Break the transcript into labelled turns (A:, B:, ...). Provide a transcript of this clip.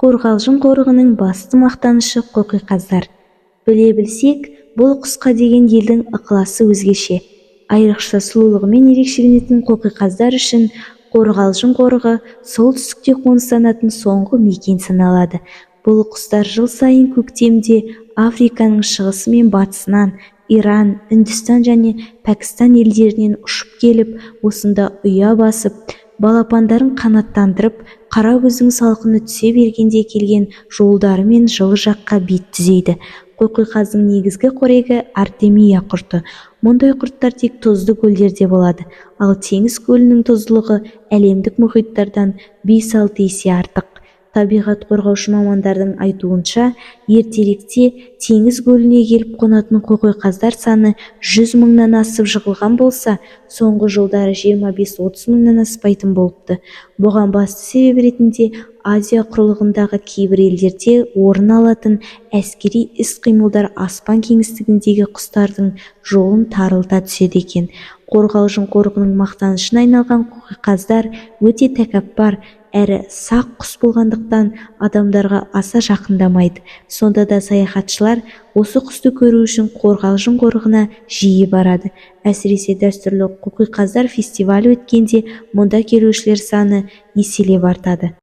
A: Қорғалжын қорығының басты мақтанышы қоқиқаздар. Біле білсек, бұл құсқа деген елдің ықыласы өзгеше. Айрықша сұлулығымен ерекшеленетін қоқиқаздар үшін Қорғалжын қорығы солтүстікте қоныстанатын соңғы мекен саналады. Бұл құстар жыл сайын көктемде Африканың шығысы мен батысынан, Иран, Үндістан және Пәкістан елдерінен ұшып келіп, осында ұя басып, балапандарын қанаттандырып, қара күздің салқыны түсе бергенде келген жолдарымен жылы жаққа бет түзейді. Қоқиқаздың негізгі қорегі Артемия құрты. Мұндай құрттар тек тұзды көлдерде болады, ал теңіз көлінің тұздылығы әлемдік мұхиттардан 5-6 есе артық. Табиғат қорғаушы мамандардың айтуынша, ертеректе теңіз көліне келіп қонатын қоқиқаздар саны 100 мыңнан асып жығылған болса, соңғы жылдары 25-30 мыңнан аспайтын болыпты. Бұған басты себеп ретінде Азия құрлығындағы кейбір елдерде орын алатын әскери іс-қимылдар аспан кеңістігіндегі құстардың жолын тарылта түседі екен. Қорғалжын қорығының мақтанышына айналған қоқиқаздар өте тәкаппар әрі сақ құс болғандықтан адамдарға аса жақындамайды. Сонда да саяхатшылар осы құсты көру үшін Қорғалжын қорығына жиі барады. Әсіресе дәстүрлі қоқиқаздар фестивалі өткенде мұнда келушілер саны еселеп артады.